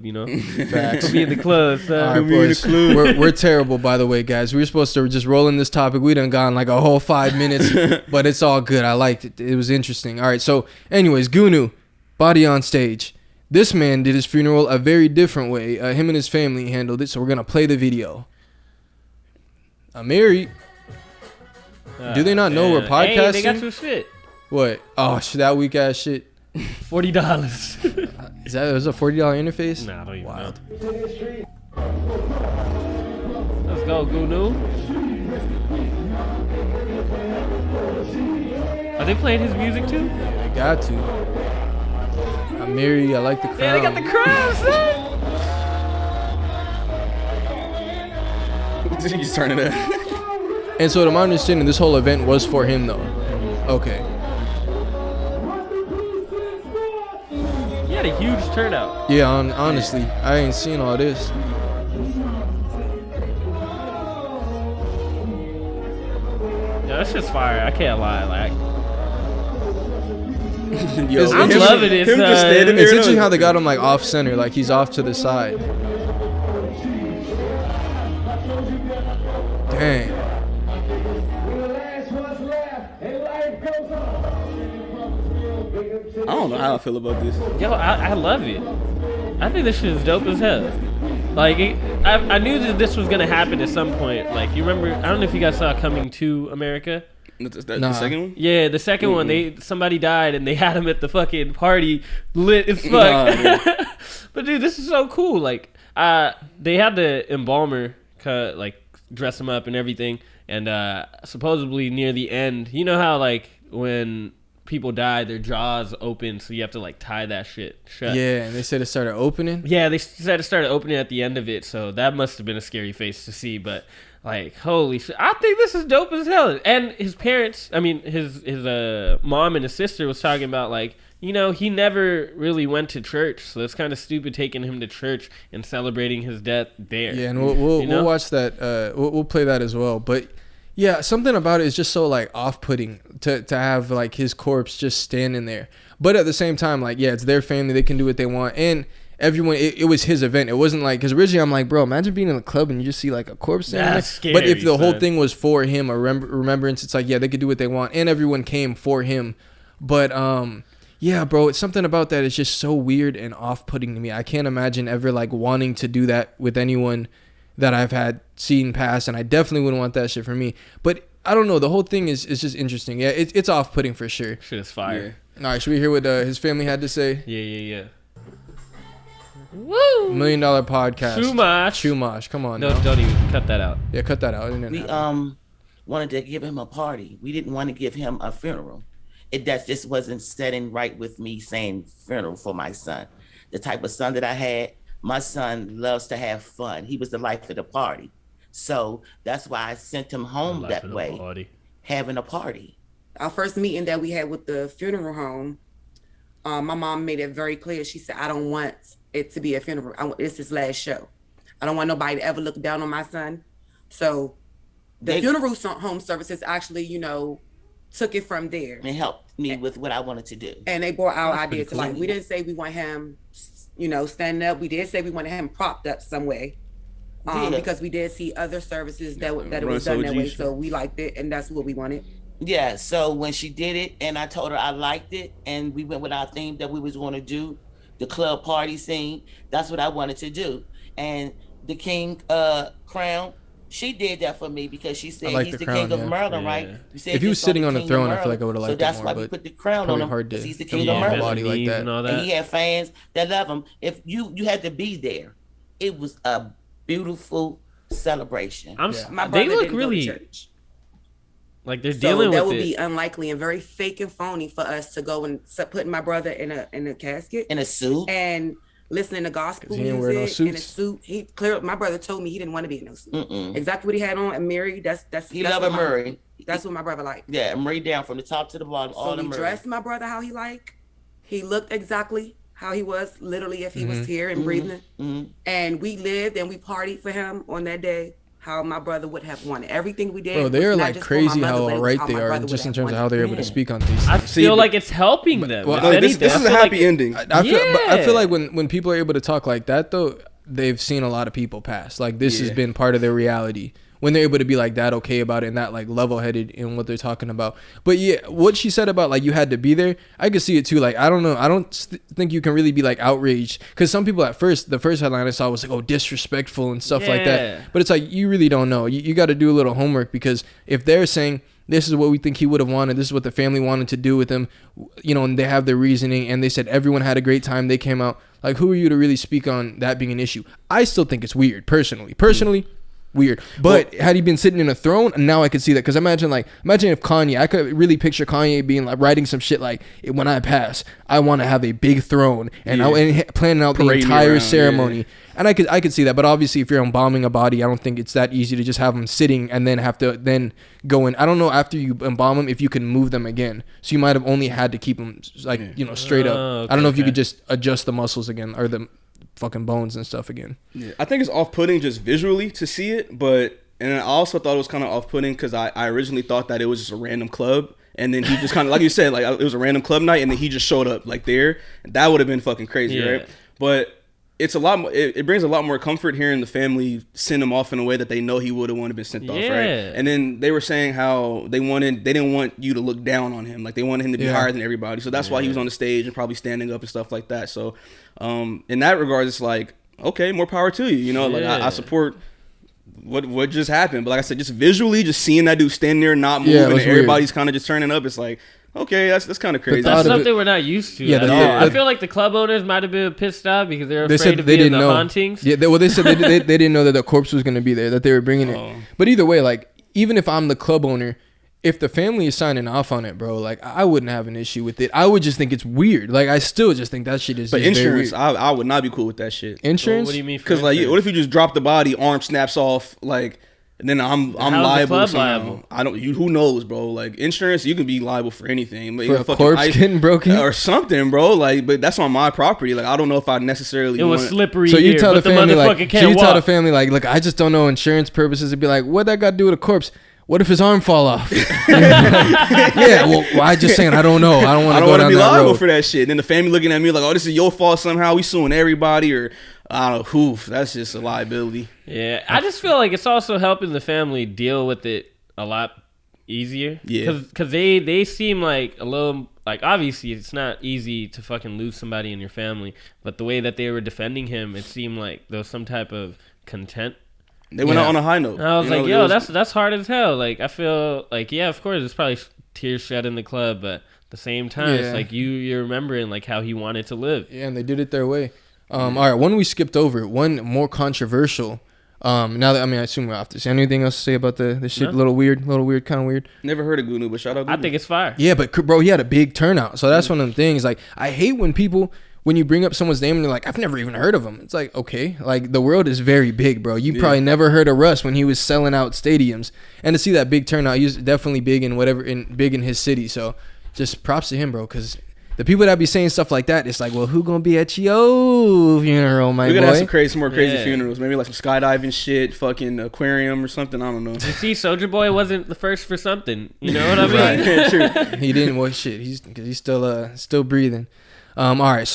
You know, Facts. Put me in the club, son. All right, boys. We're terrible, by the way, guys. We were supposed to just roll in this topic. We done gone like a whole 5 minutes, but it's all good. I liked it. It was interesting. All right, so anyways, Goonew, body on stage. This man did his funeral a very different way. Him and his family handled it, so we're going to play the video. I'm married. Do they not know we're podcasting? Hey, they got some shit. What? Oh, that weak ass shit. $40. Is that was a $40 interface? Nah, I don't even know. Let's go, Goonew. Are they playing his music too? Yeah, they got to. I'm married. I like the crown. Yeah, they got the crown, son. He's turning it. And so, to my understanding, this whole event was for him, though. Okay. He had a huge turnout. Yeah, honestly, I ain't seen all this. Yeah, that's just fire. I can't lie. Like, Yo, I'm loving it. Him just standing there. It's interesting how they got him like off center, like he's off to the side. Dang. I don't know how I feel about this. yo, I love it. I think this shit is dope as hell. Like, I knew that this was gonna happen at some point. Like, you remember? I don't know if you guys saw Coming to America. Nah. The second one? Yeah, the 2nd one, somebody died and they had him at the fucking party lit as fuck. But dude, this is so cool. Like, they had the embalmer like dress him up and everything, and supposedly near the end, you know how like when people die, their jaws open, so you have to like tie that shit shut. Yeah, and they said it started opening. Yeah, they said it started opening at the end of it, so that must have been a scary face to see. But like, holy shit, I think this is dope as hell. And his parents, I mean, his mom and his sister was talking about like, you know, he never really went to church, so it's kind of stupid taking him to church and celebrating his death there. Yeah, and we'll watch that. We'll play that as well. But yeah, something about it is just so like off-putting to have like his corpse just standing there. But at the same time, like, yeah, it's their family, they can do what they want, and everyone, it was his event. It wasn't like, because originally I'm like, bro, imagine being in a club and you just see like a corpse standing there. Scary, but if the whole son. thing was for him, a remembrance, it's like, yeah, they could do what they want, and everyone came for him. But yeah, bro, it's something about that is just so weird and off-putting to me. I can't imagine ever like wanting to do that with anyone that I've had seen pass, and I definitely wouldn't want that shit for me. But I don't know, the whole thing is just interesting. Yeah, it's off-putting for sure. Shit is fire. Yeah. All right, should we hear what his family had to say? Yeah. Woo! $1 Million podcast. Chumash. Come on. No, now. don't even cut that out. Yeah, cut that out. We wanted to give him a party. We didn't want to give him a funeral. That just wasn't setting right with me saying funeral for my son. The type of son that I had, my son loves to have fun. He was the life of the party. So that's why I sent him home that way, having a party. Our first meeting that we had with the funeral home, my mom made it very clear. She said, I don't want it to be a funeral. It's his last show. I don't want nobody to ever look down on my son. So the funeral home services actually, you know, took it from there. And helped me with what I wanted to do. And they brought our idea to life. We didn't say we want him, you know, standing up. We did say we wanted him propped up some way. Because we did see other services that it was done that way. So we liked it, and that's what we wanted. Yeah, so when she did it, and I told her I liked it, and we went with our theme that we was going to do, the club party scene, that's what I wanted to do. And the king crown, she did that for me because she said he's the king of Maryland, right? If he was sitting on the throne, I feel like I would have liked it more. So that's why we put the crown on him, because he's the king of Maryland. Body like that. And he had fans that love him. If you had to be there, it was a beautiful celebration. They look really like they're dealing with it. That would be unlikely and very fake and phony for us to go and put my brother in a casket, in a suit, and listening to gospel music in a suit. My brother told me he didn't want to be in no suit. Exactly what he had on and Mary. He loved Murray. That's what my brother liked. Yeah, Murray down from the top to the bottom. So we dressed my brother how he liked. He looked exactly how he was, literally, if he was here and breathing. And we lived and we partied for him on that day how my brother would have wanted. Everything we did. Bro, they was are not like just for my crazy mother, how but it was right how they my are, brother just would in have terms of how they're able to wanted. speak on these I things. feel like it's helping them. well, if No, this anything. is I a feel happy like ending. I feel like Yeah. when people are able to talk like that though, they've seen a lot of people pass. Like this has Yeah. been part of their reality. When they're able to be like that okay about it and that like level headed in what they're talking about. But yeah, what she said about like you had to be there, I could see it too. Like I don't know, I don't think you can really be like outraged because some people at first, the first headline I saw was like, oh, disrespectful and stuff like Yeah. that. But it's like you really don't know. You got to do a little homework because if they're saying this is what we think he would have wanted, this is what the family wanted to do with him, you know, and they have their reasoning and they said everyone had a great time, they came out, like who are you to really speak on that being an issue? I still think it's weird personally weird. But had he been sitting in a throne, now I could see that. Because imagine if Kanye, I could really picture Kanye being like writing some shit like, when I pass, I want to have a big throne and planning out the entire around, ceremony. Yeah. And I could see that. But obviously, if you're embalming a body, I don't think it's that easy to just have them sitting and then have to then go in. I don't know after you embalm them if you can move them again. So you might have only had to keep them like straight up. Okay, I don't know if you could just adjust the muscles again or the fucking bones and stuff again. Yeah, I think it's off-putting just visually to see it, and I also thought it was kind of off-putting because I originally thought that it was just a random club, and then he just kind of, like you said, like it was a random club night, and then he just showed up like there. That would have been fucking crazy, right? But it's a lot more. It brings a lot more comfort hearing the family send him off in a way that they know he would have wanted to be sent off, right? And then they were saying how they didn't want you to look down on him, like they wanted him to be higher than everybody. So that's why he was on the stage and probably standing up and stuff like that. So, in that regard, it's like, okay, more power to you. You know, like I support what just happened, but like I said, just visually, just seeing that dude standing there not moving, and everybody's kind of just turning up. It's like, okay, that's kind of crazy. That's something we're not used to at all. I feel like the club owners might have been pissed off because they're afraid of being the hauntings. Yeah, they said they didn't know that the corpse was going to be there, that they were bringing it. But either way, like, even if I'm the club owner, if the family is signing off on it, bro, like, I wouldn't have an issue with it. I would just think it's weird. Like, I still just think that shit is But just insurance, very weird. I would not be cool with that shit. Insurance? Well, what do you mean? Because, like, what if you just drop the body, arm snaps off, like... And then I'm liable somehow. Who knows, bro? Like insurance, you can be liable for anything. For a corpse getting broken or something, bro. Like, but that's on my property. Like, I don't know if I necessarily. It was slippery. So you tell the family, like, tell the family, like, look, I just don't know insurance purposes. It'd be like, what that got to do with a corpse? What if his arm fall off? Yeah, well, I just saying, I don't know. I don't want to go down that road. I don't want to be liable for that shit. And then the family looking at me like, oh, this is your fault somehow. We suing everybody or. I don't know, who. That's just a liability. Yeah, I just feel like it's also helping the family deal with it a lot easier. Yeah. Because they seem like a little, like, obviously it's not easy to fucking lose somebody in your family, but the way that they were defending him, it seemed like there was some type of content. They went out on a high note. And I was like, yo, that's hard as hell. Like, I feel like, yeah, of course, it's probably tears shed in the club, but at the same time, it's like you're remembering, like, how he wanted to live. Yeah, and they did it their way. All right, one we skipped over, one more controversial. Now that, I assume we're off this. Anything else to say about the shit? No. Little weird, kind of weird. Never heard of Goonew, but shout out Goonew. I think it's fire. Yeah, but bro, he had a big turnout, so that's one of the things. Like, I hate when you bring up someone's name and they're like, I've never even heard of him. It's like, okay, like the world is very big, bro. You probably never heard of Russ when he was selling out stadiums, and to see that big turnout, he's definitely big in his city. So, just props to him, bro, because. The people that be saying stuff like that, it's like, well, who gonna be at your funeral, my boy? We're gonna have some more crazy funerals. Maybe like some skydiving shit, fucking aquarium or something. I don't know. You see, Soulja Boy wasn't the first for something. You know what I mean? Right. True. He didn't. Well, shit. He's still breathing. All right. So